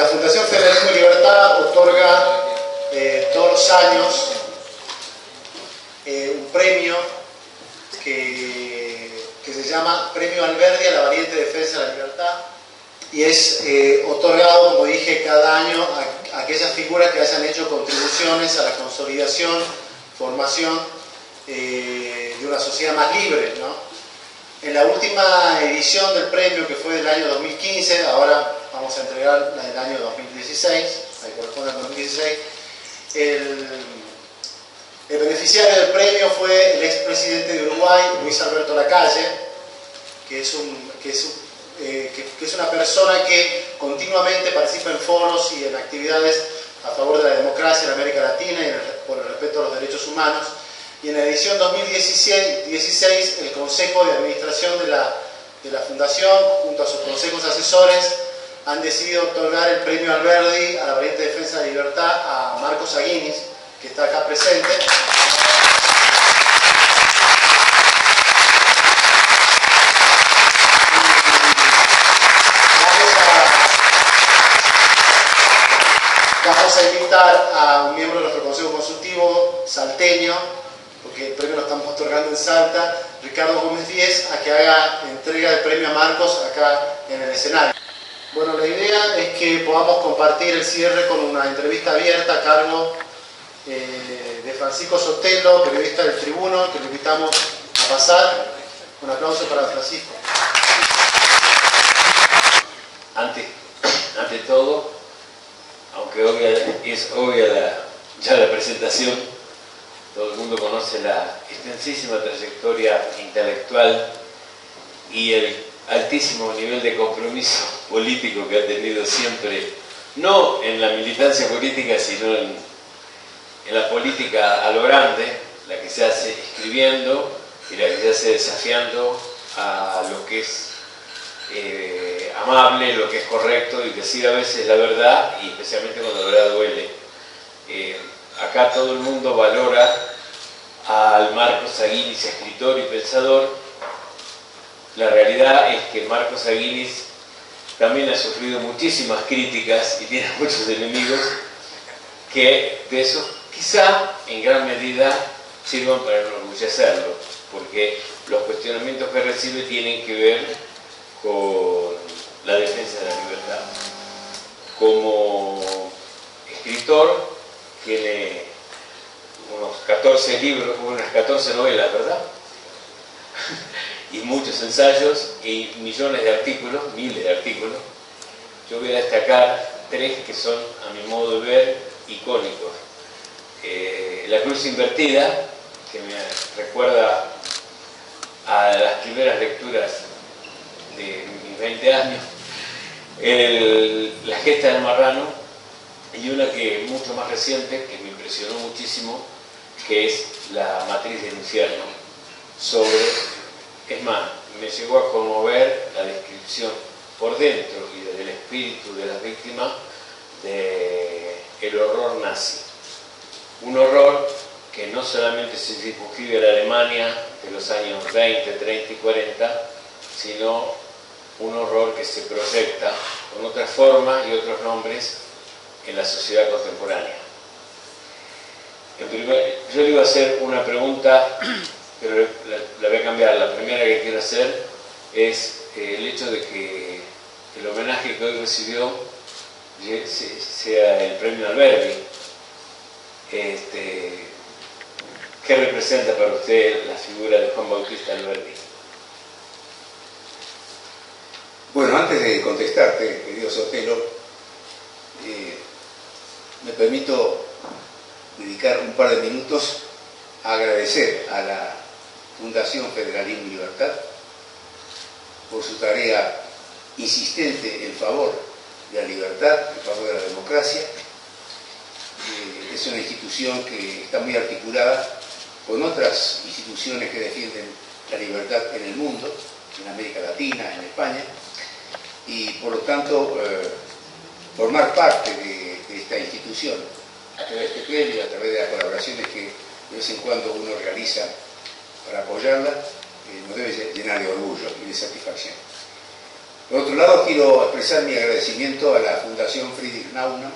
La Fundación Federalismo y Libertad otorga todos los años un premio que se llama Premio Alberdi a la valiente defensa de la libertad, y es otorgado, como dije, cada año a aquellas figuras que hayan hecho contribuciones a la consolidación, formación de una sociedad más libre, ¿no? En la última edición del premio, que fue del año 2015, ahora vamos a entregar la del año 2016, ahí corresponde al 2016, el beneficiario del premio fue el expresidente de Uruguay, Luis Alberto Lacalle, que es una persona que continuamente participa en foros y en actividades a favor de la democracia en América Latina y por el respeto a los derechos humanos. Y en la edición 2016, el Consejo de Administración de la Fundación, junto a sus consejos asesores, han decidido otorgar el Premio Alberdi a la valiente defensa de la libertad a Marcos Aguinis, que está acá presente. Vamos a invitar a un miembro de nuestro Consejo Consultivo, salteño, porque el premio lo estamos otorgando en Salta, Ricardo Gómez Díez, a que haga entrega del premio a Marcos acá en el escenario. Bueno, la idea es que podamos compartir el cierre con una entrevista abierta a cargo de Francisco Sotelo, periodista del Tribuno, que lo invitamos a pasar. Un aplauso para Francisco. Ante todo, aunque es obvia ya la presentación, todo el mundo conoce la extensísima trayectoria intelectual y el altísimo nivel de compromiso político que ha tenido siempre, no en la militancia política, sino en la política a lo grande, la que se hace escribiendo y la que se hace desafiando a lo que es amable, lo que es correcto, y decir a veces la verdad, y especialmente cuando la verdad duele. Acá todo el mundo valora al Marcos Aguinis, escritor y pensador. La realidad es que Marcos Aguinis también ha sufrido muchísimas críticas y tiene muchos enemigos, que de eso quizá en gran medida sirvan para enorgullecerlo, porque los cuestionamientos que recibe tienen que ver con la defensa de la libertad. Como escritor tiene unos 14 libros, unas 14 novelas, ¿verdad? Y muchos ensayos y millones de artículos, miles de artículos. Yo voy a destacar tres que son, a mi modo de ver, icónicos. La cruz invertida, que me recuerda a las primeras lecturas de mis 20 años, la gesta del marrano, y una que mucho más reciente, que me impresionó muchísimo, que es la matriz del infierno, es más, me llegó a conmover la descripción por dentro y desde el espíritu de las víctimas del horror nazi. Un horror que no solamente se circunscribe a la Alemania de los años 20, 30 y 40, sino un horror que se proyecta con otras formas y otros nombres en la sociedad contemporánea. Yo le iba a hacer una pregunta, pero la voy a cambiar. La primera que quiero hacer es el hecho de que el homenaje que hoy recibió sea el premio Alberdi. ¿Qué representa para usted la figura de Juan Bautista Alberdi? Bueno, antes de contestarte, querido Sotelo, me permito dedicar un par de minutos a agradecer a la Fundación Federalismo y Libertad por su tarea insistente en favor de la libertad, en favor de la democracia. Es una institución que está muy articulada con otras instituciones que defienden la libertad en el mundo, en América Latina, en España, y por lo tanto formar parte de esta institución a través de este premio, a través de las colaboraciones que de vez en cuando uno realiza para apoyarla, nos debe llenar de orgullo y de satisfacción. Por otro lado, quiero expresar mi agradecimiento a la Fundación Friedrich Naumann,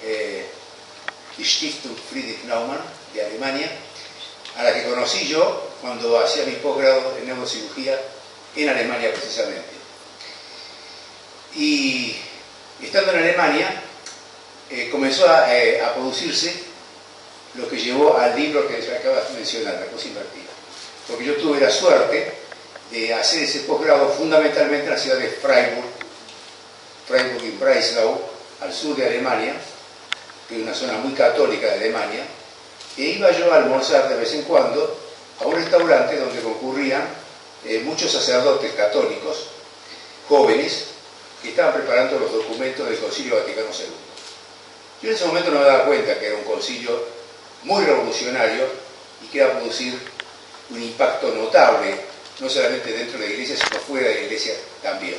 die Stiftung Friedrich Naumann de Alemania, a la que conocí yo cuando hacía mi posgrado en neurocirugía en Alemania precisamente. Y estando en Alemania, comenzó a producirse lo que llevó al libro que acabas de mencionar, La cosa invertida. Porque yo tuve la suerte de hacer ese posgrado fundamentalmente en la ciudad de Freiburg im Breisgau, al sur de Alemania, que es una zona muy católica de Alemania, e iba yo a almorzar de vez en cuando a un restaurante donde concurrían muchos sacerdotes católicos, jóvenes, que estaban preparando los documentos del Concilio Vaticano II. Yo en ese momento no me daba cuenta que era un concilio muy revolucionario y que iba a producir un impacto notable, no solamente dentro de la iglesia, sino fuera de la iglesia también.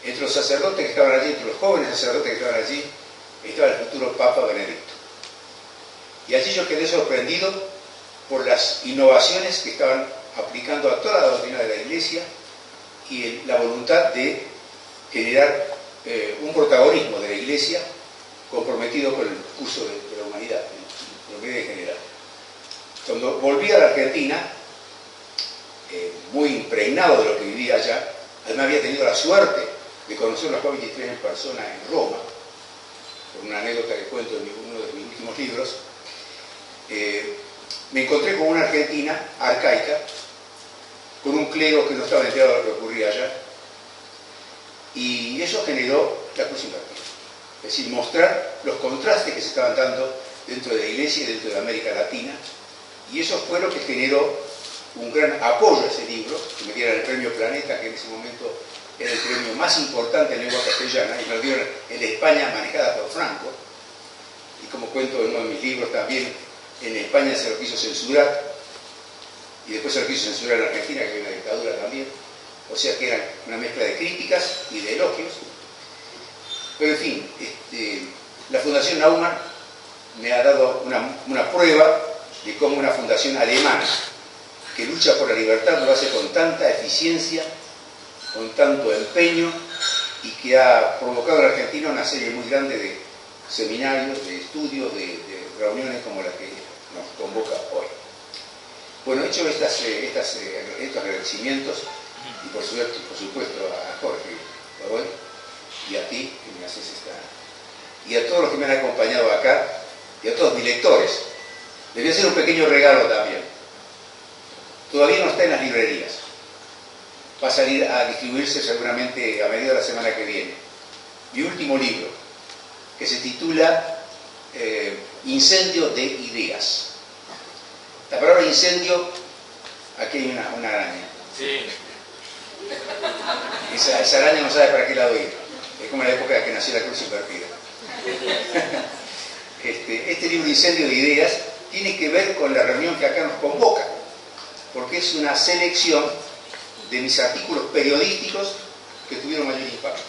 Entre los sacerdotes que estaban allí, entre los jóvenes sacerdotes que estaban allí, estaba el futuro Papa Benedicto. Y allí yo quedé sorprendido por las innovaciones que estaban aplicando a toda la doctrina de la iglesia y la voluntad de generar un protagonismo de la iglesia comprometido con el curso de la humanidad, de la humanidad en general. Cuando volví a la Argentina, muy impregnado de lo que vivía allá, además había tenido la suerte de conocer a los jóvenes en persona en Roma, por una anécdota que cuento en uno de mis últimos libros. Me encontré con una Argentina arcaica, con un clero que no estaba enterado de lo que ocurría allá, y eso generó la cruz invertida. Es decir, mostrar los contrastes que se estaban dando dentro de la iglesia y dentro de América Latina, y eso fue lo que generó un gran apoyo a ese libro, que me dieron el premio Planeta, que en ese momento era el premio más importante en lengua castellana, y me lo dieron en España manejada por Franco, y como cuento en uno de mis libros también, en España se lo quiso censurar, y después se lo quiso censurar en Argentina, que hay una dictadura también, o sea que era una mezcla de críticas y de elogios. Pero en fin, la Fundación Naumann me ha dado una prueba de cómo una fundación alemana que lucha por la libertad lo hace con tanta eficiencia, con tanto empeño, y que ha provocado en la Argentina una serie muy grande de seminarios, de estudios, de reuniones como la que nos convoca hoy. Bueno, hecho estos agradecimientos, y por supuesto a Jorge Godoy, y a ti que me haces y a todos los que me han acompañado acá, y a todos mis lectores, les voy a hacer un pequeño regalo también. Todavía no está en las librerías, va a salir a distribuirse seguramente a mediados de la semana que viene, mi último libro, que se titula Incendio de Ideas. La palabra incendio, aquí hay una araña. Sí. Esa araña no sabe para qué lado ir. Es como en la época en que nació la cruz invertida. Este libro Incendio de Ideas tiene que ver con la reunión que acá nos convoca, porque es una selección de mis artículos periodísticos que tuvieron mayor impacto.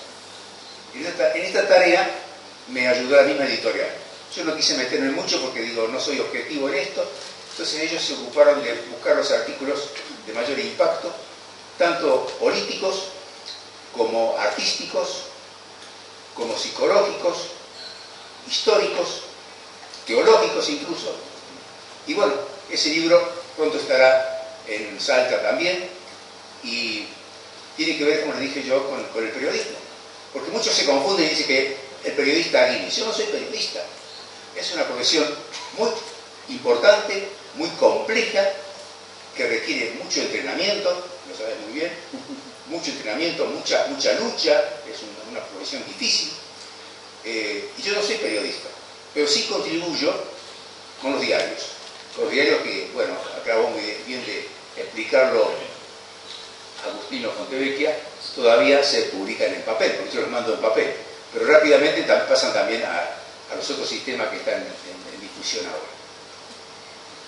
En esta tarea me ayudó la misma editorial. Yo no quise meterme mucho porque digo, no soy objetivo en esto, entonces ellos se ocuparon de buscar los artículos de mayor impacto, tanto políticos como artísticos, como psicológicos, históricos, teológicos incluso. Y bueno, ese libro pronto estará en Salta también y tiene que ver, como les dije yo, con el periodismo. Porque muchos se confunden y dicen que el periodista guía. Yo no soy periodista. Es una profesión muy importante, muy compleja, que requiere mucho entrenamiento, lo sabes muy bien, mucho entrenamiento, mucha lucha, es una profesión difícil. Y yo no soy periodista, pero sí contribuyo con los diarios que, bueno, acabó muy bien de explicarlo Agustino Fontevecchia, todavía se publican en papel, porque yo los mando en papel, pero rápidamente pasan también a los otros sistemas que están en discusión ahora.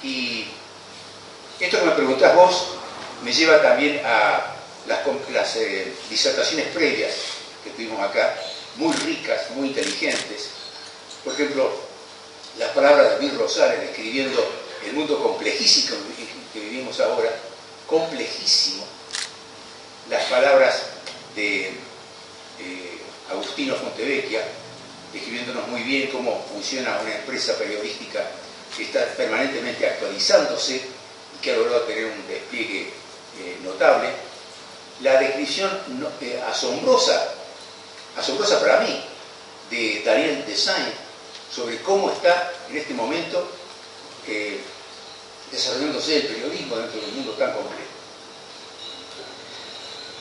Y esto que me preguntás vos me lleva también a las disertaciones previas que tuvimos acá, muy ricas, muy inteligentes. Por ejemplo, las palabras de Luis Rosales describiendo el mundo complejísimo que vivimos ahora, complejísimo, palabras de Agustino Fontevecchia, describiéndonos muy bien cómo funciona una empresa periodística que está permanentemente actualizándose y que ha logrado tener un despliegue notable. La descripción asombrosa para mí, de Daniel Desain sobre cómo está en este momento desarrollándose el periodismo dentro de un mundo tan complejo.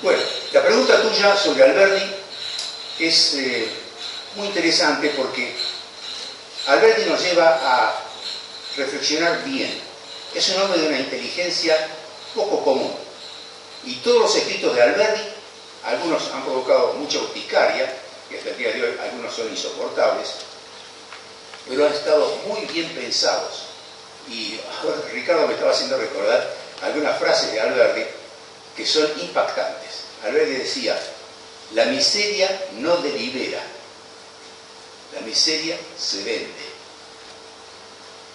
Bueno, la pregunta tuya sobre Alberdi es muy interesante porque Alberdi nos lleva a reflexionar bien. Es un hombre de una inteligencia poco común y todos los escritos de Alberdi, algunos han provocado mucha urticaria y hasta el día de hoy algunos son insoportables, pero han estado muy bien pensados. Y ahora Ricardo me estaba haciendo recordar algunas frases de Alberdi que son impactantes. Alberdi decía: la miseria no delibera, la miseria se vende.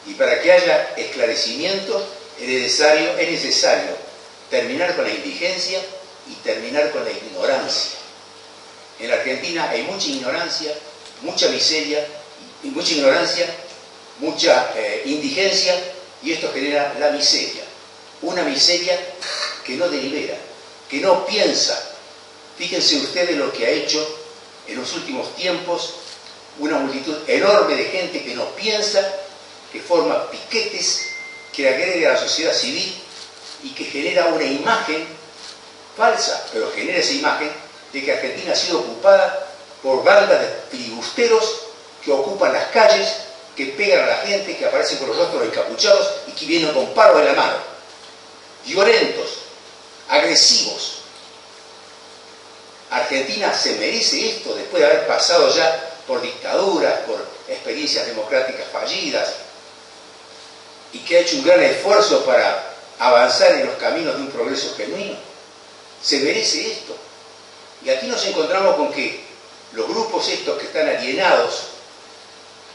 Y para que haya esclarecimiento es necesario terminar con la indigencia y terminar con la ignorancia. En la Argentina hay mucha ignorancia, mucha miseria, y mucha ignorancia, mucha indigencia, y esto genera la miseria. Una miseria que no delibera, que no piensa. Fíjense ustedes lo que ha hecho en los últimos tiempos una multitud enorme de gente que no piensa, que forma piquetes, que agrede a la sociedad civil y que genera una imagen falsa, pero genera esa imagen de que Argentina ha sido ocupada por bandas de filibusteros que ocupan las calles, que pegan a la gente, que aparecen con los rostros encapuchados y que vienen con palos en la mano, violentos, agresivos. Argentina se merece esto después de haber pasado ya por dictaduras, por experiencias democráticas fallidas, y que ha hecho un gran esfuerzo para avanzar en los caminos de un progreso genuino. Se merece esto. Y aquí nos encontramos con que los grupos estos que están alienados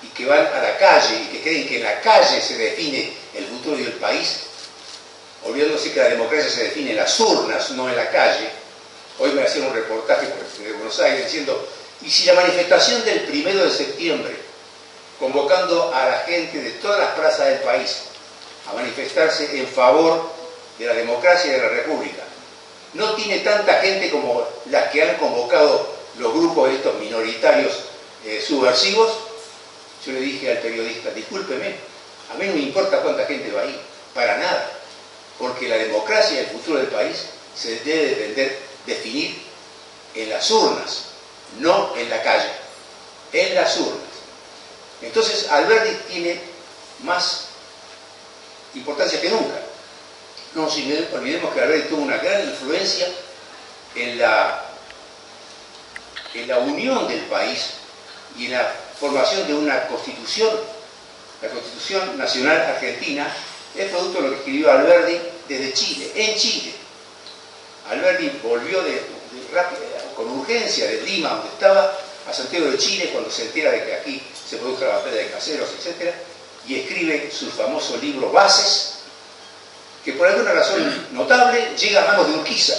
y que van a la calle y que creen que en la calle se define el futuro del país, olvidándose que la democracia se define en las urnas, no en la calle. Hoy me hacían un reportaje de Buenos Aires diciendo: ¿y si la manifestación del 1 de septiembre, convocando a la gente de todas las plazas del país a manifestarse en favor de la democracia y de la república, no tiene tanta gente como las que han convocado los grupos estos minoritarios subversivos? Yo le dije al periodista: discúlpeme, a mí no me importa cuánta gente va ahí, para nada, porque la democracia y el futuro del país se debe definir en las urnas, no en la calle, en las urnas. Entonces Alberdi tiene más importancia que nunca. No nos olvidemos que Alberdi tuvo una gran influencia en la unión del país y en la formación de una constitución. La Constitución Nacional Argentina es producto de lo que escribió Alberdi desde Chile, en Chile. Alberdi volvió con urgencia de Lima, donde estaba, a Santiago de Chile, cuando se entera de que aquí se produjo la batalla de Caseros, etc., y escribe su famoso libro Bases, que por alguna razón notable llega a manos de Urquiza.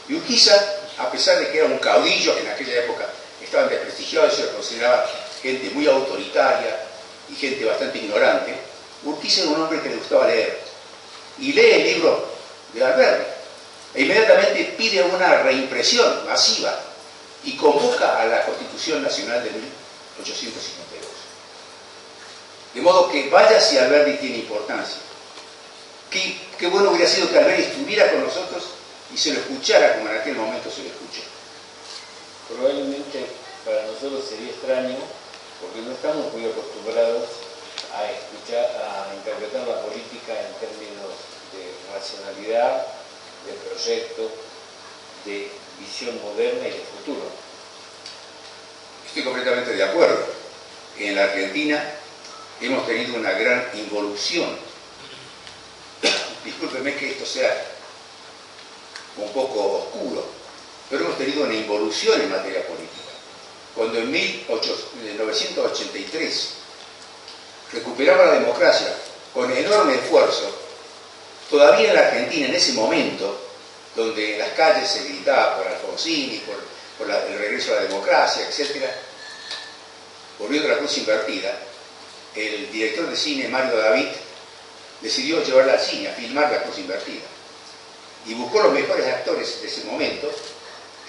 Y Urquiza, a pesar de que era un caudillo que en aquella época estaban desprestigiados y se lo consideraba gente muy autoritaria y gente bastante ignorante, Urquiza era un hombre que le gustaba leer. Y lee el libro de Alberdi e inmediatamente pide una reimpresión masiva y convoca a la Constitución Nacional de 1852. De modo que vaya si Alberdi tiene importancia. Qué bueno hubiera sido que Alberdi estuviera con nosotros y se lo escuchara como en aquel momento se lo escuchó. Probablemente para nosotros sería extraño, porque no estamos muy acostumbrados a escuchar, a interpretar la política en términos de racionalidad, de proyecto, de visión moderna y de futuro. Estoy completamente de acuerdo. En la Argentina hemos tenido una gran involución. Discúlpeme que esto sea un poco oscuro, pero hemos tenido una involución en materia política. Cuando en 1983 recuperaba la democracia con enorme esfuerzo, todavía en la Argentina en ese momento donde en las calles se gritaba por Alfonsín y por el regreso a la democracia, etc., volviendo a la cruz invertida, el director de cine Mario David decidió llevarla al cine, a filmar la cruz invertida. Y buscó los mejores actores de ese momento.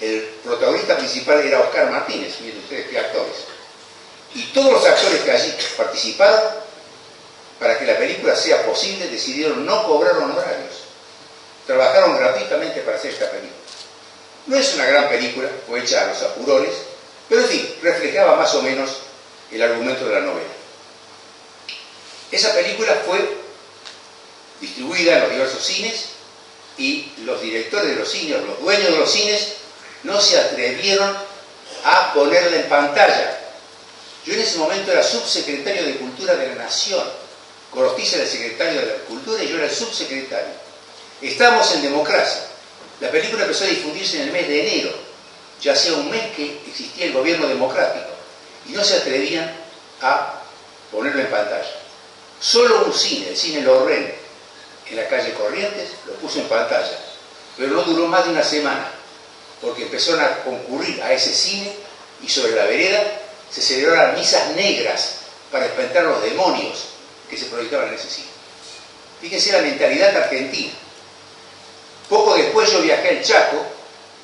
El protagonista principal era Oscar Martínez, miren ustedes qué actores. Y todos los actores que allí participaron, para que la película sea posible, decidieron no cobrar honorarios. Trabajaron gratuitamente para hacer esta película. No es una gran película, fue hecha a los apurones, pero en fin, reflejaba más o menos el argumento de la novela. Esa película fue distribuida en los diversos cines y los directores de los cines, los dueños de los cines, no se atrevieron a ponerla en pantalla. Yo en ese momento era subsecretario de Cultura de la Nación. Gorostiza era el secretario de la Cultura y yo era el subsecretario. Estábamos en democracia. La película empezó a difundirse en el mes de enero. Ya hacía un mes que existía el gobierno democrático y no se atrevían a ponerlo en pantalla. Solo un cine, el cine Lorraine, en la calle Corrientes, lo puso en pantalla. Pero no duró más de una semana, porque empezaron a concurrir a ese cine y sobre la vereda se celebraron misas negras para espantar a los demonios que se proyectaban en ese cine. Fíjense la mentalidad argentina. Poco después yo viajé al Chaco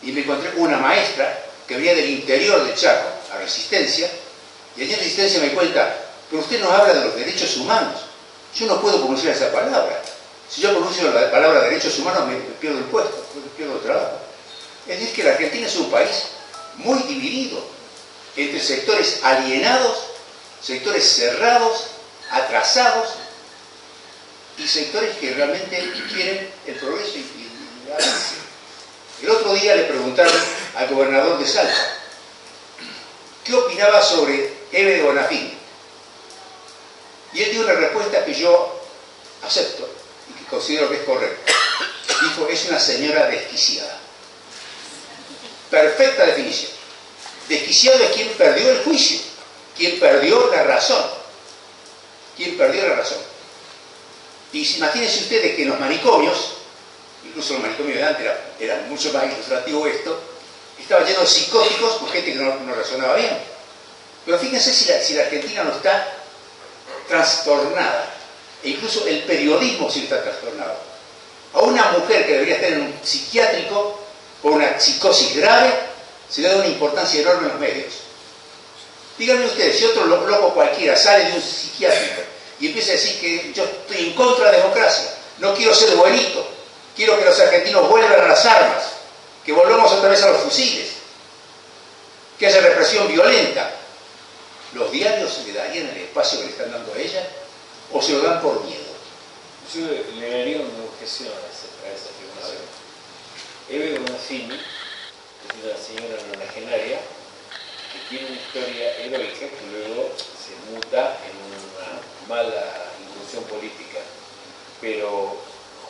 y me encontré con una maestra que venía del interior del Chaco, a Resistencia, y allí en Resistencia me cuenta, pero usted nos habla de los derechos humanos. Yo no puedo pronunciar esa palabra. Si yo pronuncio la palabra derechos humanos me pierdo el puesto, me pierdo el trabajo. Es decir, que la Argentina es un país muy dividido entre sectores alienados, sectores cerrados, atrasados y sectores que realmente quieren el progreso y el avance. El otro día le preguntaron al gobernador de Salta qué opinaba sobre Eve de Bonafini. Y él dio una respuesta que yo acepto y que considero que es correcta. Dijo, es una señora desquiciada. Perfecta definición. Desquiciado es quien perdió el juicio, quien perdió la razón. Quien perdió la razón. Y imagínense ustedes que en los manicomios, incluso los manicomios de antes era mucho más ilustrativo esto, estaba lleno de psicóticos con gente que no razonaba bien. Pero fíjense si la Argentina no está trastornada, e incluso el periodismo sí está trastornado. A una mujer que debería estar en un psiquiátrico por una psicosis grave, se le da una importancia enorme en los medios. Díganme ustedes, si otro loco cualquiera sale de un psiquiátrico y empieza a decir que yo estoy en contra de la democracia, no quiero ser buenito, quiero que los argentinos vuelvan a las armas, que volvamos otra vez a los fusiles, que haya represión violenta, ¿los diarios le darían el espacio que le están dando a ella o se lo dan por miedo? Yo le daría una objeción a esa afirmación. Eve Bonafini es una señora nonagenaria que tiene una historia heroica que luego se muta en una mala incursión política. Pero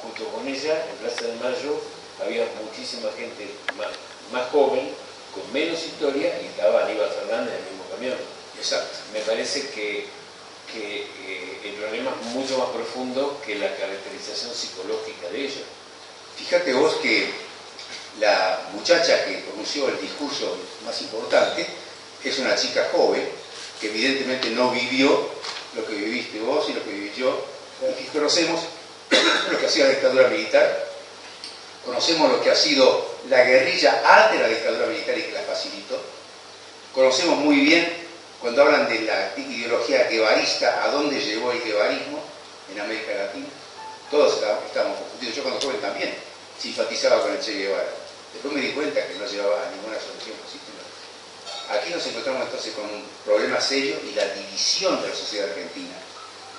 junto con ella, en Plaza de Mayo, había muchísima gente más joven, con menos historia, y estaba Aníbal Fernández en el mismo camión. Exacto. Me parece que el problema es mucho más profundo que la caracterización psicológica de ella. Fíjate vos que la muchacha que pronunció el discurso más importante es una chica joven que evidentemente no vivió lo que viviste vos y lo que viví yo, y que conocemos lo que ha sido la dictadura militar, conocemos lo que ha sido la guerrilla ante la dictadura militar y que la facilitó, conocemos muy bien cuando hablan de la ideología guevarista, a dónde llevó el guevarismo en América Latina. Todos estábamos confundidos. Yo cuando joven también simpatizaba con el Che Guevara. Después me di cuenta que no llevaba a ninguna solución positiva. Aquí nos encontramos entonces con un problema serio y la división de la sociedad argentina,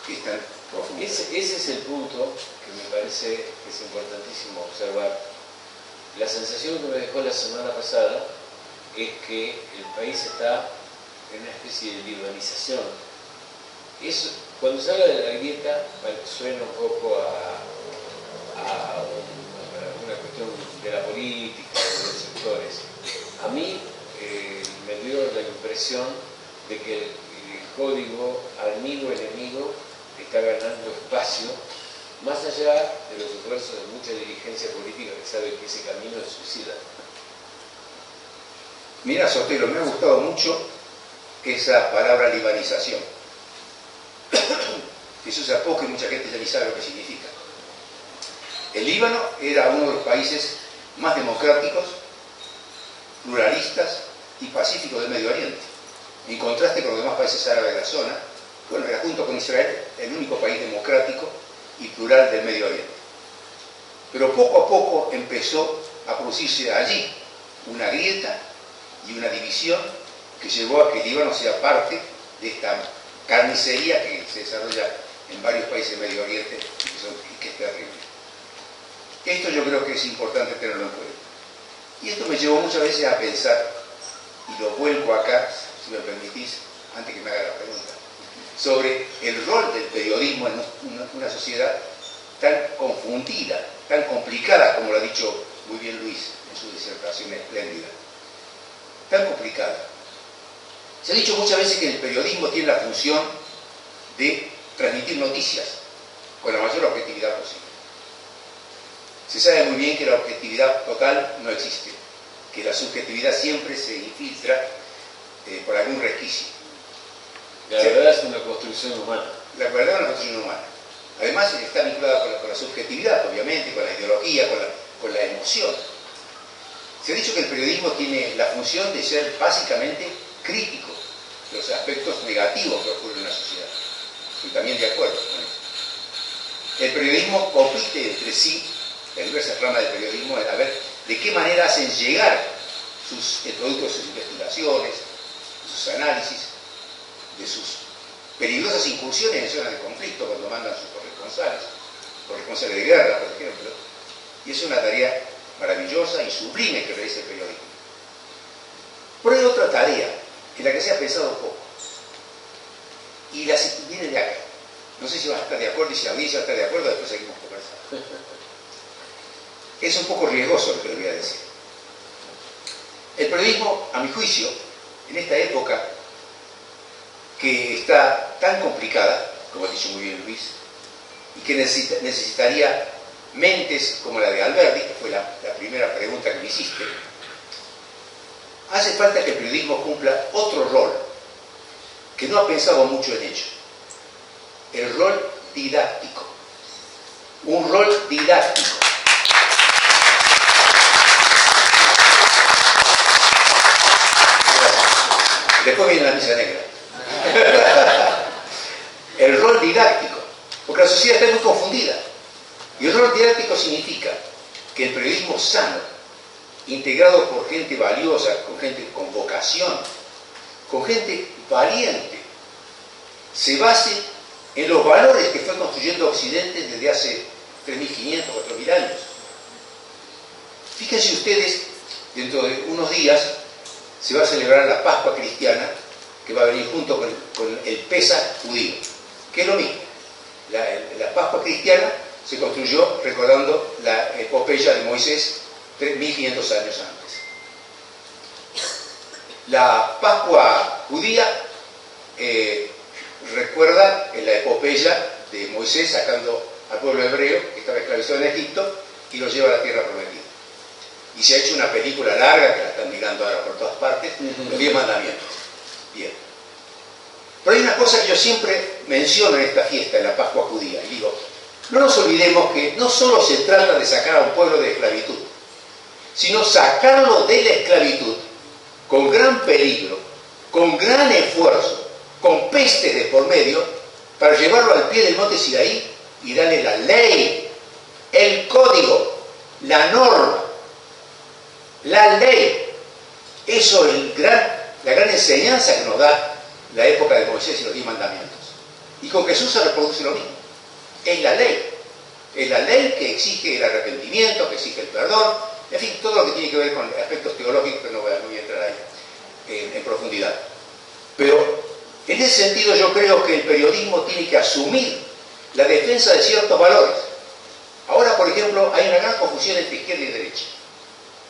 que es tan profunda. Ese es el punto que me parece que es importantísimo observar. La sensación que me dejó la semana pasada es que el país está en una especie de liberalización. Cuando se habla de la grieta, suena un poco a una cuestión de la política, de los sectores. A mí me dio la impresión de que el código amigo-enemigo está ganando espacio más allá de los esfuerzos de mucha dirigencia política que sabe que ese camino es suicida. Mira, Sotelo, me ha gustado mucho esa palabra libanización, que se usa poco y mucha gente ya ni sabe lo que significa. El Líbano era uno de los países más democráticos, pluralistas y pacíficos del Medio Oriente. En contraste con los demás países árabes de la zona, bueno, era junto con Israel el único país democrático y plural del Medio Oriente. Pero poco a poco empezó a producirse allí una grieta y una división que llevó a que el Líbano sea parte de esta carnicería que se desarrolla en varios países del Medio Oriente y que es terrible. Esto yo creo que es importante tenerlo en cuenta. Y esto me llevó muchas veces a pensar, y lo vuelco acá, si me permitís, antes que me haga la pregunta, sobre el rol del periodismo en una sociedad tan confundida, tan complicada, como lo ha dicho muy bien Luis en su disertación espléndida. Tan complicada. Se ha dicho muchas veces que el periodismo tiene la función de transmitir noticias con la mayor objetividad posible. Se sabe muy bien que la objetividad total no existe, que la subjetividad siempre se infiltra por algún resquicio. La verdad es una construcción humana. La verdad es una construcción humana. Además está vinculada con la subjetividad, obviamente, con la ideología, con la emoción. Se ha dicho que el periodismo tiene la función de ser básicamente crítico de los aspectos negativos que ocurren en la sociedad. Estoy también de acuerdo con eso. El periodismo compite entre sí, las diversas ramas del periodismo, a ver de qué manera hacen llegar el producto de sus investigaciones, de sus análisis, de sus peligrosas incursiones en zonas de conflicto cuando mandan sus corresponsales de guerra, por ejemplo. Y es una tarea maravillosa y sublime que realiza el periodismo. Pero hay otra tarea en la que se ha pensado poco. Y viene de acá. No sé si van a estar de acuerdo y si la audiencia va a estar de acuerdo, después seguimos conversando. Es un poco riesgoso lo que les voy a decir. El periodismo, a mi juicio, en esta época que está tan complicada, como ha dicho muy bien Luis, y que necesitaría mentes como la de Alberti, que fue la primera pregunta que me hiciste, hace falta que el periodismo cumpla otro rol, que no ha pensado mucho en ello. El rol didáctico. Un rol didáctico. Después viene la misa negra. El rol didáctico, porque la sociedad está muy confundida. Y el rol didáctico significa que el periodismo sano, integrado por gente valiosa, con gente con vocación, con gente valiente, se base en los valores que fue construyendo Occidente desde hace 3.500, 4.000 años. Fíjense ustedes, dentro de unos días se va a celebrar la Pascua cristiana, que va a venir junto con el Pesaj judío, que es lo mismo. La Pascua cristiana se construyó recordando la epopeya de Moisés 3.500 años antes. La Pascua judía recuerda en la epopeya de Moisés sacando al pueblo hebreo que estaba esclavizado en Egipto y lo lleva a la tierra prometida. Y se ha hecho una película larga que la están mirando ahora por todas partes, los 10 mandamientos. Bien. Pero hay una cosa que yo siempre menciono en esta fiesta, en la Pascua judía, y digo, no nos olvidemos que no solo se trata de sacar a un pueblo de esclavitud, sino sacarlo de la esclavitud con gran peligro, con gran esfuerzo, con pestes de por medio, para llevarlo al pie del monte Sinaí y darle la ley, el código, la norma, la ley. Eso es la gran enseñanza que nos da la época de Moisés y los 10 mandamientos. Y con Jesús se reproduce lo mismo. Es la ley. Es la ley que exige el arrepentimiento, que exige el perdón, en fin, todo lo que tiene que ver con aspectos teológicos que no voy a entrar ahí en profundidad. Pero en ese sentido yo creo que el periodismo tiene que asumir la defensa de ciertos valores. Ahora, por ejemplo, hay una gran confusión entre izquierda y derecha.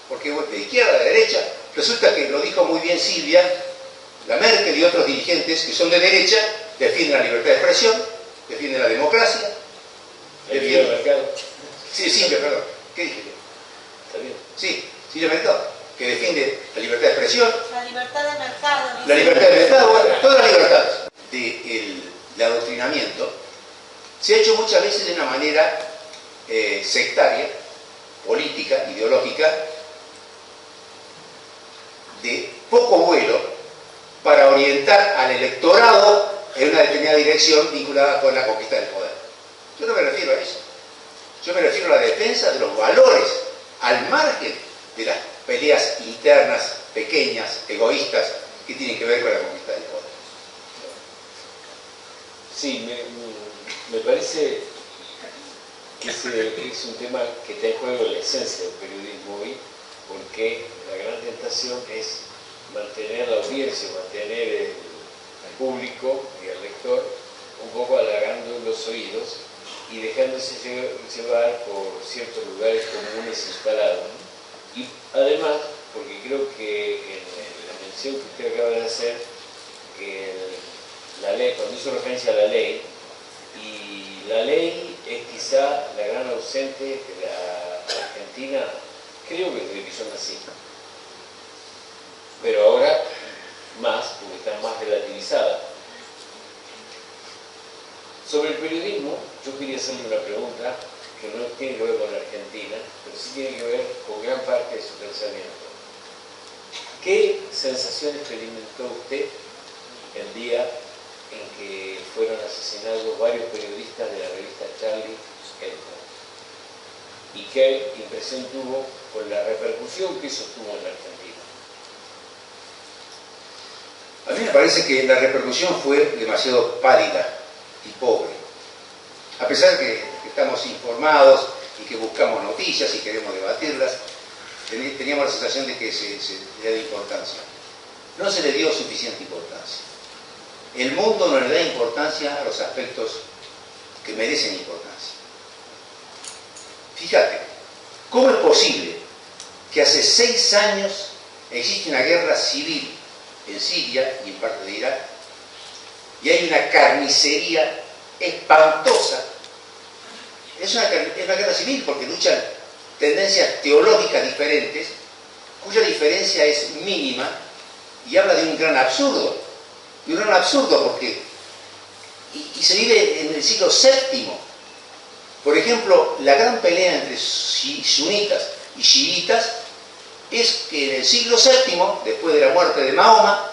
Porque de izquierda a derecha, resulta que lo dijo muy bien Silvia, la Merkel y otros dirigentes que son de derecha defienden la libertad de expresión, defienden la democracia, defienden Sí, simple, perdón. ¿Qué dije yo? ¿Está bien? Sí, simple mercado, que defiende la libertad de expresión. La libertad de mercado. La libertad de mercado, bueno, todas las libertades. El adoctrinamiento se ha hecho muchas veces de una manera sectaria, política, ideológica, de poco vuelo para orientar al electorado en una determinada dirección vinculada con la conquista del poder. Yo no me refiero a eso. Yo me refiero a la defensa de los valores al margen de las peleas internas, pequeñas, egoístas, que tienen que ver con la conquista del poder. Sí, me parece que es un tema que está en juego la esencia del periodismo hoy, porque la gran tentación es mantener la audiencia, mantener al público y al lector un poco halagando los oídos y dejándose llevar por ciertos lugares comunes instalados. Y además, porque creo que en la mención que usted acaba de hacer, que la ley, cuando hizo referencia a la ley, y la ley es quizá la gran ausente de la Argentina, creo que desde que yo nací. Pero ahora más, porque está más relativizada. Sobre el periodismo, yo quería hacerle una pregunta que no tiene que ver con la Argentina, pero sí tiene que ver con gran parte de su pensamiento. ¿Qué sensación experimentó usted el día en que fueron asesinados varios periodistas de la revista Charlie Hebdo? ¿Y qué impresión tuvo con la repercusión que eso tuvo en la Argentina? A mí me parece que la repercusión fue demasiado pálida y pobre. A pesar que estamos informados y que buscamos noticias y queremos debatirlas, teníamos la sensación de que se le da importancia. No se le dio suficiente importancia. El mundo no le da importancia a los aspectos que merecen importancia. Fíjate, ¿cómo es posible que hace 6 años existe una guerra civil en Siria y en parte de Irak, y hay una carnicería espantosa? Es una guerra civil porque luchan tendencias teológicas diferentes, cuya diferencia es mínima, y habla de un gran absurdo. De un gran absurdo porque y se vive en el siglo VII. Por ejemplo, la gran pelea entre sunitas y chiitas es que en el siglo VII, después de la muerte de Mahoma,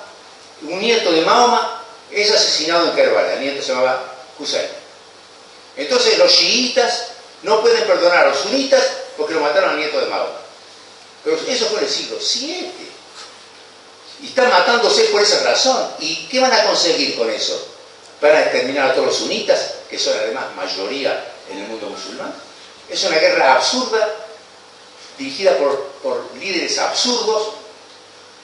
un nieto de Mahoma es asesinado en Kerbala. El nieto se llamaba Hussein. Entonces los chiitas no pueden perdonar a los sunitas porque lo mataron al nieto de Mahoma. Pero eso fue en el siglo VII. Y están matándose por esa razón. ¿Y qué van a conseguir con eso? ¿Van a exterminar a todos los sunitas, que son además mayoría en el mundo musulmán? Es una guerra absurda, dirigida por líderes absurdos.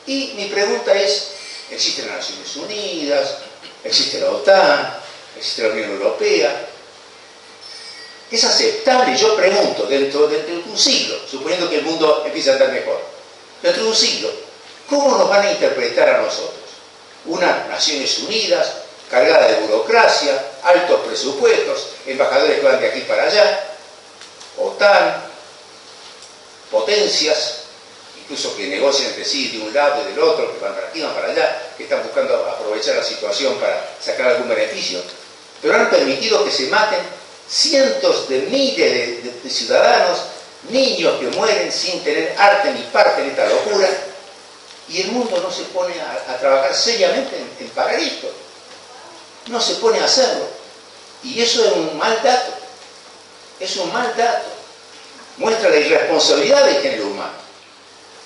Y mi pregunta es, ¿existen las Naciones Unidas? ¿Existe la OTAN? ¿Existe la Unión Europea? ¿Es aceptable? Yo pregunto, dentro de un siglo, suponiendo que el mundo empiece a andar mejor, dentro de un siglo, ¿cómo nos van a interpretar a nosotros? Unas Naciones Unidas cargada de burocracia, altos presupuestos, embajadores que van de aquí para allá, OTAN, potencias, incluso que negocian entre sí de un lado y del otro, que van para aquí, van para allá, que están buscando aprovechar la situación para sacar algún beneficio, pero han permitido que se maten cientos de miles de ciudadanos, niños que mueren sin tener arte ni parte en esta locura, y el mundo no se pone a trabajar seriamente en parar esto. No se pone a hacerlo. Y eso es un mal dato. Es un mal dato. Muestra la irresponsabilidad del género humano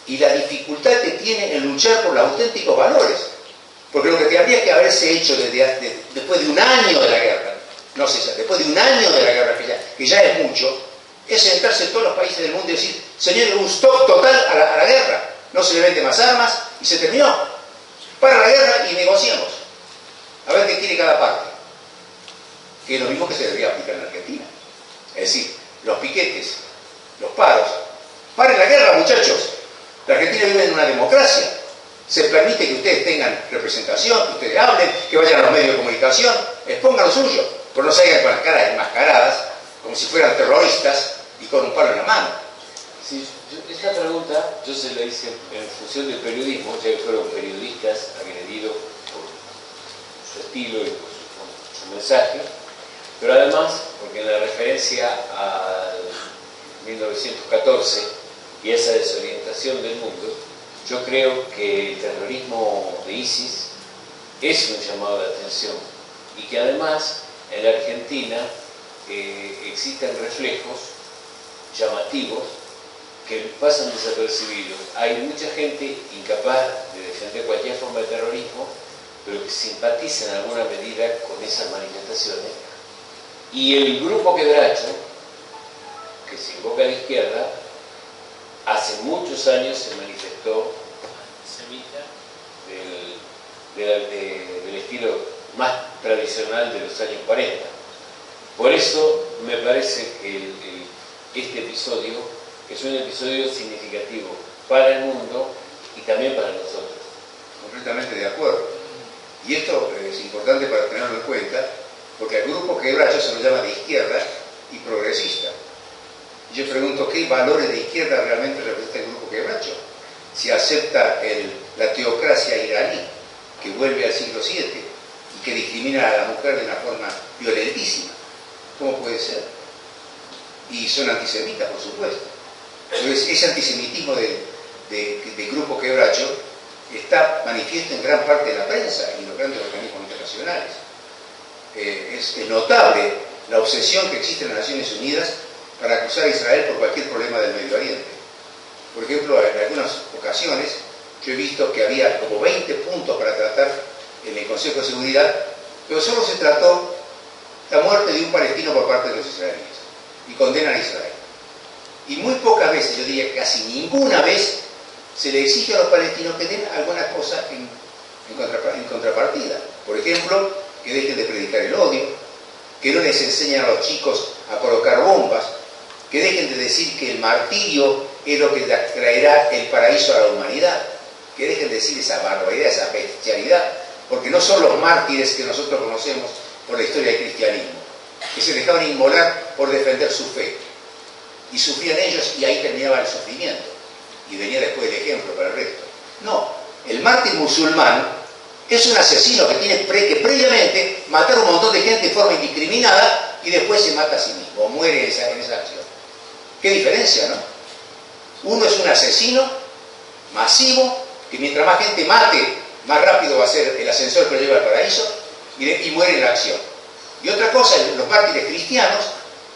y la dificultad que tiene en luchar por los auténticos valores. Porque lo que habría que haberse hecho después de un año de la guerra, no sé, después de un año de la guerra, que ya es mucho, es sentarse en todos los países del mundo y decir, señores, un stop total a la guerra. No se le vende más armas y se terminó. Para la guerra y negociamos. A ver qué quiere cada parte. Que es lo mismo que se debería aplicar en Argentina. Es decir, los piquetes, los paros. Paren la guerra, muchachos. La Argentina vive en una democracia. Se permite que ustedes tengan representación, que ustedes hablen, que vayan a los medios de comunicación, expongan lo suyo, pero no salgan con las caras enmascaradas, como si fueran terroristas, y con un palo en la mano. Sí, esta pregunta yo se la hice en función del periodismo, ya que fueron periodistas agredidos por su estilo y por su mensaje, pero además porque en la referencia al 1914 y esa desorientación del mundo, yo creo que el terrorismo de ISIS es un llamado de atención y que además en la Argentina existen reflejos llamativos que pasan desapercibidos. Hay mucha gente incapaz de defender cualquier forma de terrorismo, pero que simpatiza en alguna medida con esas manifestaciones. Y el grupo Quebracho, que se invoca a la izquierda, hace muchos años se manifestó antisemita del estilo más tradicional de los años 40. Por eso me parece que este episodio es un episodio significativo para el mundo y también para nosotros. Completamente de acuerdo. Y esto es importante para tenerlo en cuenta, porque al grupo Quebracho se lo llama de izquierda y progresista. Yo pregunto, ¿qué valores de izquierda realmente representa el grupo Quebracho? Si acepta la teocracia iraní, que vuelve al siglo VII y que discrimina a la mujer de una forma violentísima. ¿Cómo puede ser? Y son antisemitas, por supuesto. Entonces, ese antisemitismo del grupo Quebracho está manifiesto en gran parte de la prensa y en los grandes organismos internacionales. Es notable la obsesión que existe en las Naciones Unidas para acusar a Israel por cualquier problema del Medio Oriente. Por ejemplo, en algunas ocasiones yo he visto que había como 20 puntos para tratar en el Consejo de Seguridad, pero solo se trató la muerte de un palestino por parte de los israelíes y condenan a Israel. Y muy pocas veces, yo diría casi ninguna vez, se le exige a los palestinos que den alguna cosa en contrapartida. Por ejemplo, que dejen de predicar el odio, que no les enseñen a los chicos a colocar bombas, que dejen de decir que el martirio es lo que traerá el paraíso a la humanidad, que dejen de decir esa barbaridad, esa bestialidad, porque no son los mártires que nosotros conocemos por la historia del cristianismo, que se dejaban inmolar por defender su fe, y sufrían ellos y ahí terminaba el sufrimiento, y venía después el ejemplo para el resto. No, el mártir musulmán es un asesino que tiene que previamente matar a un montón de gente de forma indiscriminada y después se mata a sí mismo, o muere en esa acción. ¿Qué diferencia, no? Uno es un asesino masivo, que mientras más gente mate, más rápido va a ser el ascensor que lo lleva al paraíso, y muere en la acción. Y otra cosa, los mártires cristianos,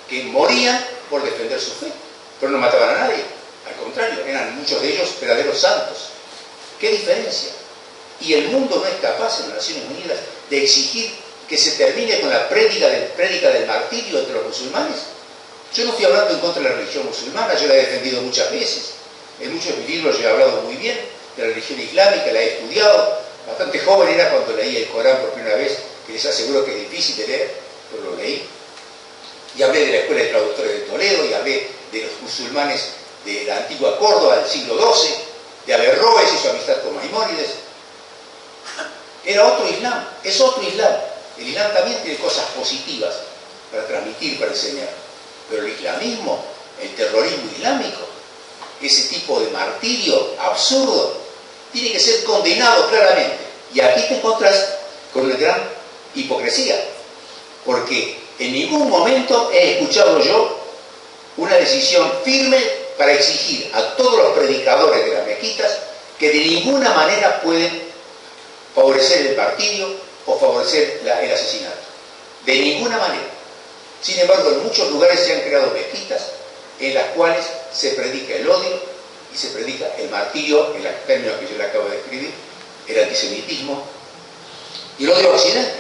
que morían por defender su fe, pero no mataban a nadie. Al contrario, eran muchos de ellos verdaderos santos. ¿Qué diferencia? Y el mundo no es capaz en las Naciones Unidas de exigir que se termine con la prédica del martirio entre los musulmanes. Yo no estoy hablando en contra de la religión musulmana, yo la he defendido muchas veces. En muchos de mis libros yo he hablado muy bien de la religión islámica, la he estudiado. Bastante joven era cuando leí el Corán por primera vez, que les aseguro que es difícil de leer, pero lo leí. Y hablé de la Escuela de Traductores de Toledo, y hablé de los musulmanes de la antigua Córdoba del siglo XII, de Averroes y su amistad con Maimónides. Era otro Islam, es otro Islam. El Islam también tiene cosas positivas para transmitir, para enseñar. Pero el islamismo, el terrorismo islámico, ese tipo de martirio absurdo, tiene que ser condenado claramente. Y aquí te encontrás con una gran hipocresía, porque en ningún momento he escuchado yo una decisión firme para exigir a todos los predicadores de las mezquitas que de ninguna manera pueden favorecer el martirio o favorecer el asesinato. De ninguna manera. Sin embargo, en muchos lugares se han creado mezquitas en las cuales se predica el odio y se predica el martirio, en los términos que yo le acabo de describir, el antisemitismo y el odio a Occidente.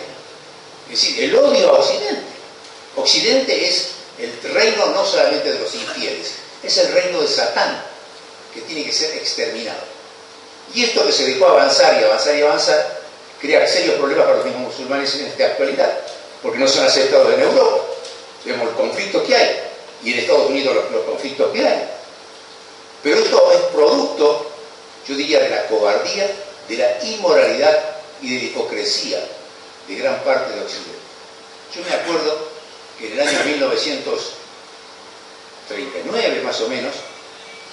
Es decir, el odio a Occidente. Occidente es el reino no solamente de los infieles, es el reino de Satán, que tiene que ser exterminado. Y esto que se dejó avanzar y avanzar y avanzar, crea serios problemas para los mismos musulmanes en esta actualidad, porque no son aceptados en Europa. Vemos el conflicto que hay, y en Estados Unidos los conflictos que hay. Pero esto es producto, yo diría, de la cobardía, de la inmoralidad y de la hipocresía de gran parte de Occidente. Yo me acuerdo que en el año 1930 39 más o menos,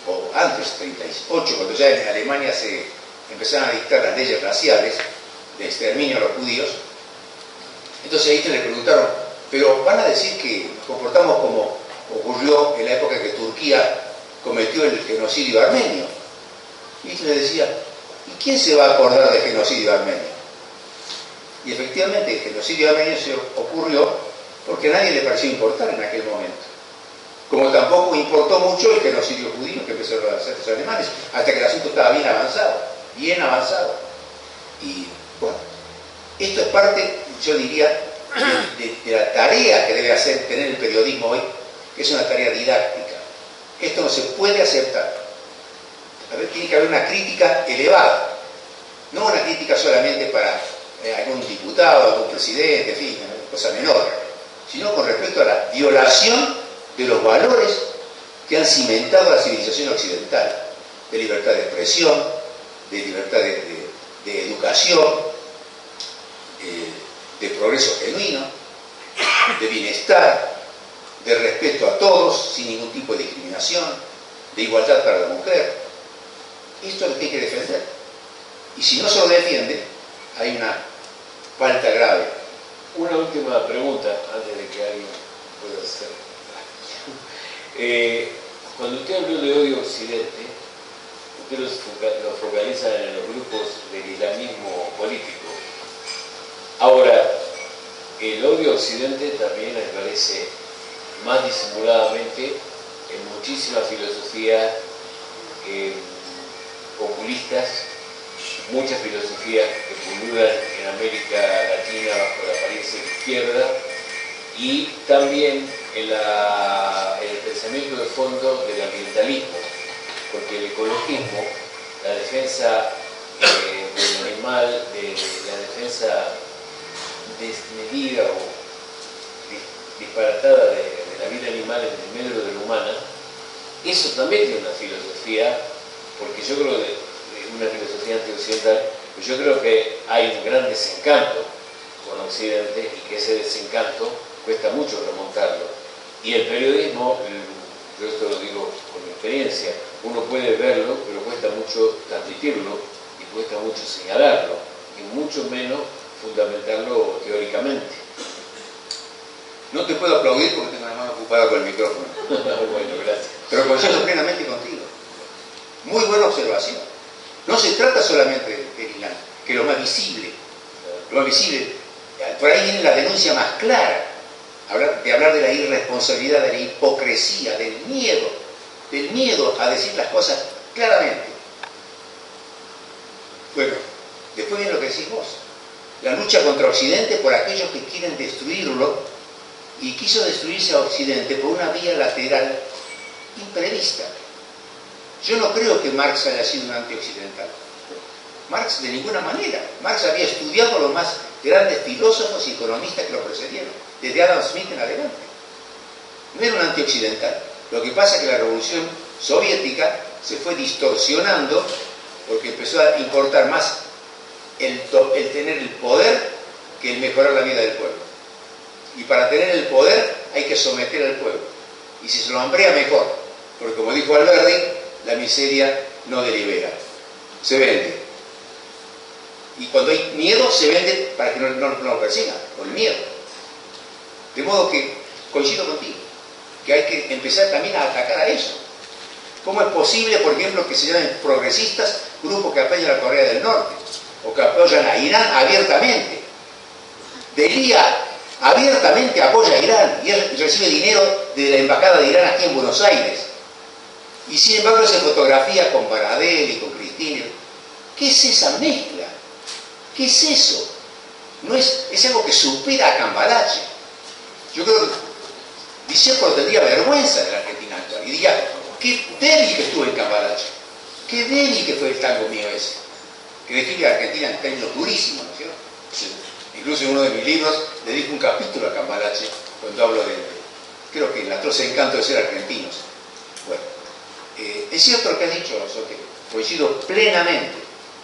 o antes, 38, cuando ya en Alemania se empezaron a dictar las leyes raciales de exterminio a los judíos. Entonces a Hitler le preguntaron, pero van a decir que nos comportamos como ocurrió en la época que Turquía cometió el genocidio armenio. Y Hitler decía, ¿y quién se va a acordar del genocidio armenio? Y efectivamente el genocidio armenio se ocurrió porque a nadie le pareció importar en aquel momento. Como tampoco importó mucho el genocidio judío que empezaron a hacer los alemanes, hasta que el asunto estaba bien avanzado, bien avanzado. Y bueno, esto es parte, yo diría, de la tarea que debe tener el periodismo hoy, que es una tarea didáctica. Esto no se puede aceptar. A ver, tiene que haber una crítica elevada, no una crítica solamente para algún diputado, algún presidente, en fin, cosa menor, sino con respecto a la violación de los valores que han cimentado la civilización occidental, de libertad de expresión, de libertad de educación, de progreso genuino, de bienestar, de respeto a todos, sin ningún tipo de discriminación, de igualdad para la mujer. Esto es lo que hay que defender. Y si no se lo defiende, hay una falta grave. Una última pregunta, antes de que alguien pueda hacer. Cuando usted habló de odio occidente, usted lo focaliza en los grupos del islamismo político. Ahora, el odio occidente también aparece más disimuladamente en muchísimas filosofías populistas, muchas filosofías que pululan en América Latina bajo la apariencia de izquierda, y también en el pensamiento de fondo del ambientalismo, porque el ecologismo, la defensa del animal, la defensa desmedida o disparatada de la vida animal en el medio de la humana, eso también tiene una filosofía, porque yo creo de una filosofía antioccidental, pues yo creo que hay un gran desencanto con Occidente y que ese desencanto cuesta mucho remontarlo. Y el periodismo, yo esto lo digo con experiencia, uno puede verlo, pero cuesta mucho transmitirlo y cuesta mucho señalarlo, y mucho menos fundamentarlo teóricamente. No te puedo aplaudir porque tengo la mano ocupada con el micrófono. Bueno, gracias. Pero coincido plenamente contigo. Muy buena observación. No se trata solamente del Islam, que lo más visible, por ahí viene la denuncia más clara, de hablar de la irresponsabilidad, de la hipocresía, del miedo a decir las cosas claramente. Bueno, después viene lo que decís vos, la lucha contra Occidente por aquellos que quieren destruirlo, y quiso destruirse a Occidente por una vía lateral imprevista. Yo no creo que Marx haya sido un antioccidental. Marx de ninguna manera. Marx había estudiado a los más grandes filósofos y economistas que lo precedieron, desde Adam Smith en adelante. No era un antioccidental. Lo que pasa es que la revolución soviética se fue distorsionando porque empezó a importar más el tener el poder que el mejorar la vida del pueblo. Y para tener el poder hay que someter al pueblo. Y si se lo hambrea, mejor. Porque como dijo Alberti, la miseria no delibera. Se vende. Y cuando hay miedo, se vende para que no lo persigan, por el miedo. De modo que coincido contigo, que hay que empezar también a atacar a eso. ¿Cómo es posible, por ejemplo, que se llamen progresistas grupos que apoyan a Corea del Norte o que apoyan a Irán abiertamente? Delía abiertamente apoya a Irán y él recibe dinero de la embajada de Irán aquí en Buenos Aires. Y sin embargo se fotografía con Baradel y con Cristina. ¿Qué es esa mezcla? ¿Qué es eso? No es algo que supera a Cambalache. Yo creo que Discépolo tendría vergüenza de la Argentina actual y diría, qué débil que estuvo en Cambalache, qué débil que fue el tango mío ese, que describe a Argentina en términos durísimos, ¿no es cierto? Incluso en uno de mis libros dedico un capítulo a Cambalache cuando hablo creo que el atroz encanto de ser argentinos. Bueno, es cierto lo que has dicho, Soque, coincido plenamente,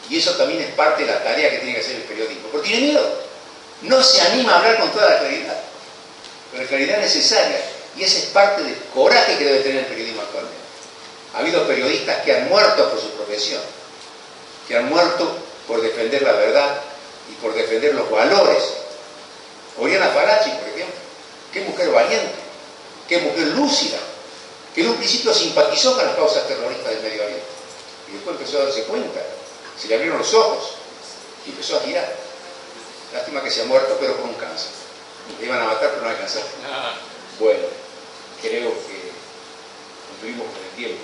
y eso también es parte de la tarea que tiene que hacer el periodismo, porque tiene miedo, no se anima a hablar con toda la claridad, pero la claridad necesaria, Y ese es parte del coraje que debe tener el periodismo actualmente. Ha habido periodistas que han muerto por su profesión, que han muerto por defender la verdad y por defender los valores. Oriana Farachi, por ejemplo, qué mujer valiente, qué mujer lúcida, que en un principio simpatizó con las causas terroristas del Medio Oriente y después empezó a darse cuenta, se le abrieron los ojos y empezó a girar. Lástima que se ha muerto, pero con un cáncer. Le iban a matar, pero no alcanzaron. Bueno, creo que cumplimos con el tiempo.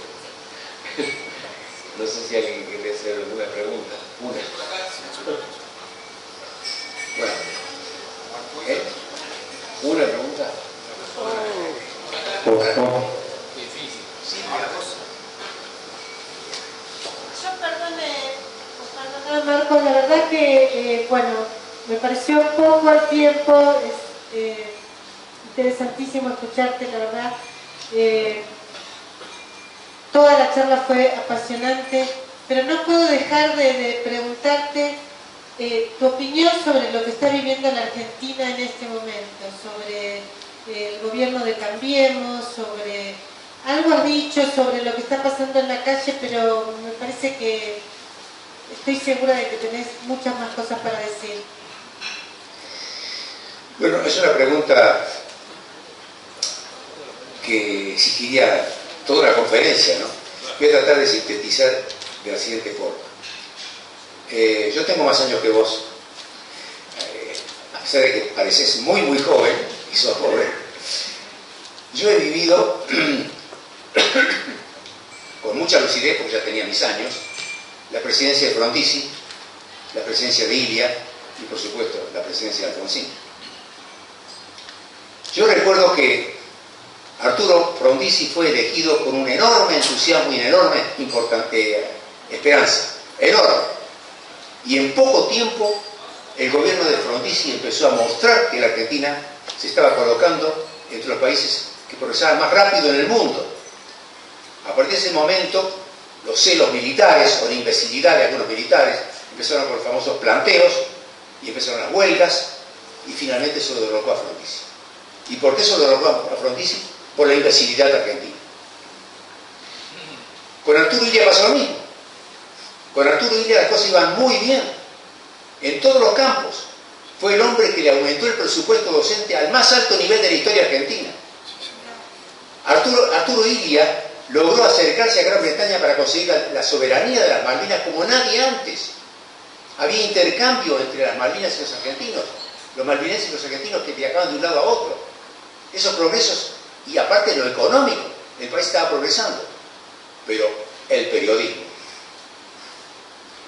No sé si alguien quiere hacer alguna pregunta. Una. Bueno. ¿Una pregunta? Difícil. Yo perdone, Marco, la verdad que, bueno, me pareció poco al tiempo, es interesantísimo escucharte, la verdad. Toda la charla fue apasionante, pero no puedo dejar de preguntarte tu opinión sobre lo que está viviendo la Argentina en este momento, sobre el gobierno de Cambiemos, sobre... Algo has dicho sobre lo que está pasando en la calle, pero me parece que estoy segura de que tenés muchas más cosas para decir. Bueno, es una pregunta que exigiría toda una conferencia, ¿no? Voy a tratar de sintetizar de la siguiente forma. Yo tengo más años que vos, a pesar de que pareces muy muy joven, y sos joven. Yo he vivido con mucha lucidez, porque ya tenía mis años, la presidencia de Frondizi, la presidencia de Ilia y por supuesto la presidencia de Alfonsín. Yo recuerdo que Arturo Frondizi fue elegido con un enorme entusiasmo y una enorme esperanza, enorme. Y en poco tiempo el gobierno de Frondizi empezó a mostrar que la Argentina se estaba colocando entre los países que progresaban más rápido en el mundo. A partir de ese momento, los celos militares o la imbecilidad de algunos militares empezaron con los famosos planteos y empezaron las huelgas y finalmente se lo derrocó a Frondizi. ¿Y por qué se lo derrocó a Frondizi? Por la imbecilidad argentina. Con Arturo Illia pasó lo mismo. Con Arturo Illia las cosas iban muy bien en todos los campos. Fue el hombre que le aumentó el presupuesto docente al más alto nivel de la historia argentina. Arturo Illia logró acercarse a Gran Bretaña para conseguir la soberanía de las Malvinas como nadie antes. Había intercambio entre las Malvinas y los argentinos, los malvinenses y los argentinos que viajaban de un lado a otro. Esos progresos, y aparte de lo económico, el país estaba progresando. Pero el periodismo,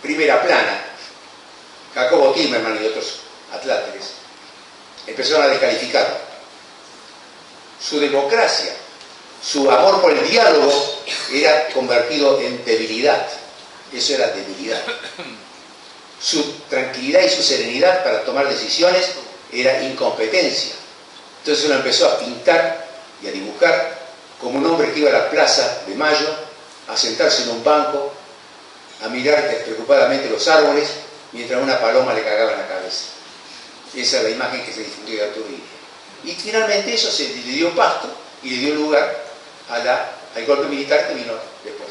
Primera Plana, Jacobo Timerman y otros atláteres, empezaron a descalificarlo. Su democracia, su amor por el diálogo era convertido en debilidad. Eso era debilidad. Su tranquilidad y su serenidad para tomar decisiones era incompetencia. Entonces lo empezó a pintar y a dibujar como un hombre que iba a la Plaza de Mayo a sentarse en un banco, a mirar despreocupadamente los árboles mientras una paloma le cagaba en la cabeza. Esa es la imagen que se difundió de Arturo Illia. Y finalmente eso le dio pasto y le dio lugar al golpe militar que vino después.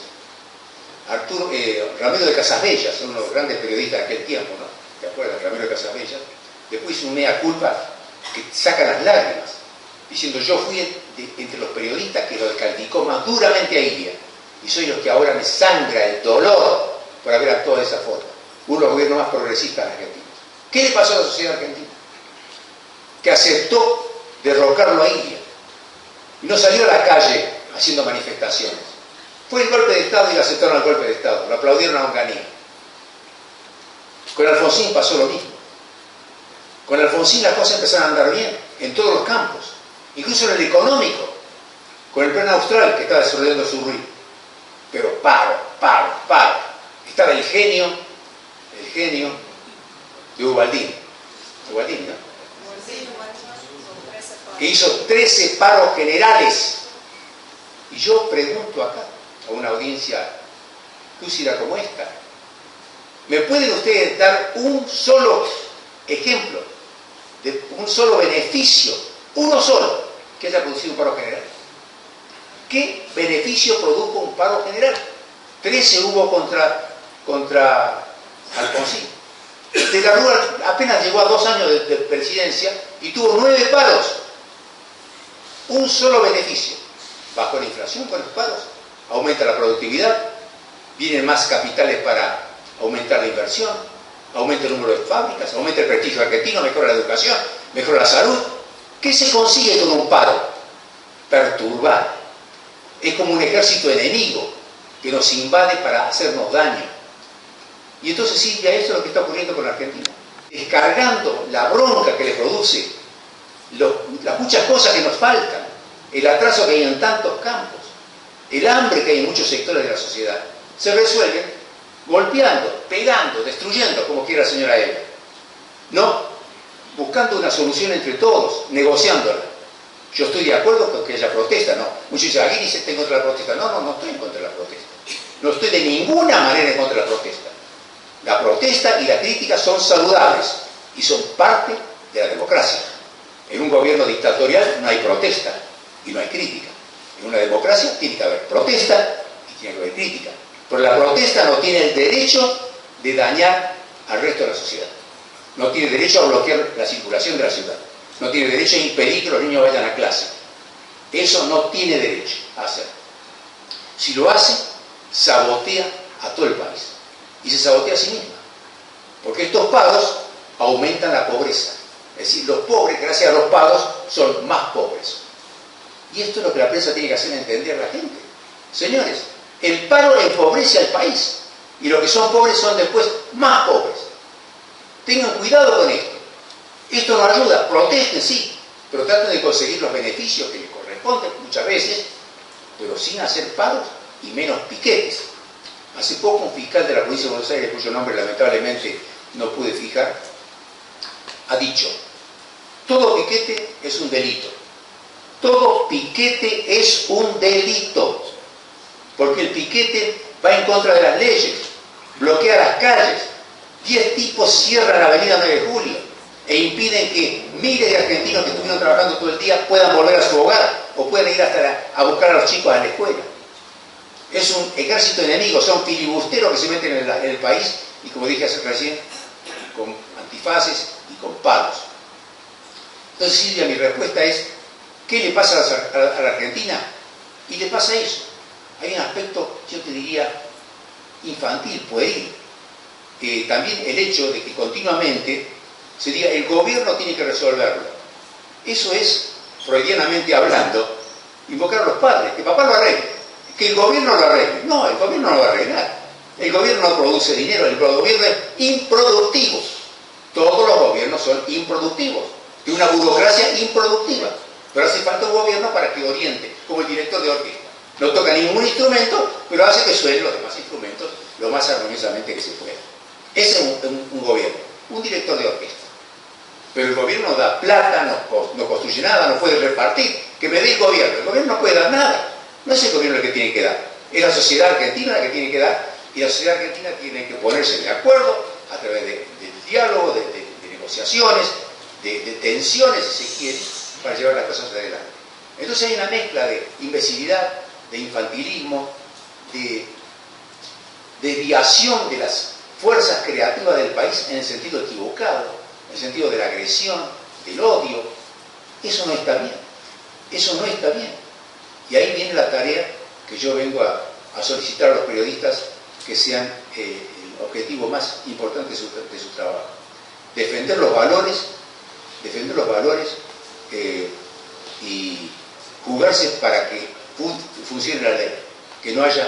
Ramiro de Casasbellas, uno de los grandes periodistas de aquel tiempo, ¿no? ¿Te acuerdas? Ramiro de Casasbellas. Después hizo un mea culpa que saca las lágrimas, diciendo: yo fui entre los periodistas que lo descalificó más duramente a Illia, y soy los que ahora me sangra el dolor por haber actuado de esa forma. Uno de los gobiernos más progresistas de Argentina. ¿Qué le pasó a la sociedad argentina? Que aceptó derrocarlo a Illia y no salió a la calle haciendo manifestaciones. Fue el golpe de Estado y le aceptaron el golpe de Estado, lo aplaudieron a Onganía. Con Alfonsín pasó lo mismo. Con Alfonsín las cosas empezaron a andar bien en todos los campos, incluso en el económico, con el plan austral que estaba desarrollando su ruido. Pero paro. Estaba el genio de Ubaldini, ¿no? Que hizo 13 paros generales. Y yo pregunto acá a una audiencia lúcida como esta: ¿me pueden ustedes dar un solo ejemplo, de un solo beneficio, uno solo, que haya producido un paro general. ¿Qué beneficio produjo un paro general? 13 hubo contra Alfonsín. De la Rúa apenas llegó a 2 años de presidencia y tuvo 9 paros. Un solo beneficio. Bajó la inflación con los paros, aumenta la productividad, vienen más capitales para aumentar la inversión, aumenta el número de fábricas, aumenta el prestigio argentino, mejora la educación, mejora la salud. ¿Qué se consigue con un paro? Perturbar. Es como un ejército enemigo que nos invade para hacernos daño. Y entonces, Silvia, eso es lo que está ocurriendo con la Argentina. Descargando la bronca que le produce, las muchas cosas que nos faltan, el atraso que hay en tantos campos, el hambre que hay en muchos sectores de la sociedad, se resuelven golpeando, pegando, destruyendo, como quiera la señora Eva. No, buscando una solución entre todos, negociándola. Yo estoy de acuerdo con que haya protesta, ¿no? Muchos dicen, Aguirre está en contra de la protesta. No estoy en contra de la protesta. No estoy de ninguna manera en contra de la protesta. La protesta y la crítica son saludables y son parte de la democracia. En un gobierno dictatorial no hay protesta y no hay crítica. En una democracia tiene que haber protesta y tiene que haber crítica. Pero la protesta no tiene el derecho de dañar al resto de la sociedad. No tiene derecho a bloquear la circulación de la ciudad. No tiene derecho a impedir que los niños vayan a clase. Eso no tiene derecho a hacer. Si lo hace, sabotea a todo el país. Y se sabotea a sí misma. Porque estos pagos aumentan la pobreza. Es decir, los pobres, gracias a los pagos, son más pobres. Y esto es lo que la prensa tiene que hacer entender a la gente. Señores, el paro empobrece al país. Y los que son pobres son después más pobres. Tengan cuidado con esto. Esto no ayuda, protesten, sí, pero traten de conseguir los beneficios que les corresponden muchas veces, pero sin hacer paros y menos piquetes. Hace poco un fiscal de la provincia de Buenos Aires, cuyo nombre lamentablemente no pude fijar, ha dicho: todo piquete es un delito. Todo piquete es un delito. Porque el piquete va en contra de las leyes, bloquea las calles. 10 tipos cierran la avenida 9 de Julio e impiden que miles de argentinos que estuvieron trabajando todo el día puedan volver a su hogar o puedan ir hasta a buscar a los chicos a la escuela. Es un ejército enemigo, son filibusteros que se meten en el país y, como dije hace recién, con antifaces y con palos. Entonces, Silvia, mi respuesta es: ¿qué le pasa a la Argentina? Y le pasa eso. Hay un aspecto, yo te diría, infantil, pueril. También el hecho de que continuamente se diga el gobierno tiene que resolverlo. Eso es, freudianamente hablando, invocar a los padres, que papá lo arregle, que el gobierno lo arregle. No, el gobierno no lo va a arreglar. El gobierno no produce dinero, el gobierno es improductivo. Todos los gobiernos son improductivos, de una burocracia improductiva. Pero hace falta un gobierno para que oriente, como el director de orquesta. No toca ningún instrumento, pero hace que suenen los demás instrumentos lo más armoniosamente que se pueda. Ese es un gobierno, un director de orquesta. Pero el gobierno no da plata, no construye nada, no puede repartir. Que me dé el gobierno no puede dar nada. No es el gobierno el que tiene que dar, es la sociedad argentina la que tiene que dar, y la sociedad argentina tiene que ponerse de acuerdo a través del diálogo, de negociaciones, de tensiones, si se quiere, para llevar las cosas adelante. Entonces hay una mezcla de imbecilidad, de infantilismo, de desviación de las fuerzas creativas del país en el sentido equivocado, en el sentido de la agresión, del odio. Eso no está bien. Eso no está bien. Y ahí viene la tarea que yo vengo a solicitar a los periodistas que sean el objetivo más importante de su trabajo. Defender los valores y jugarse para que funcione la ley, que no haya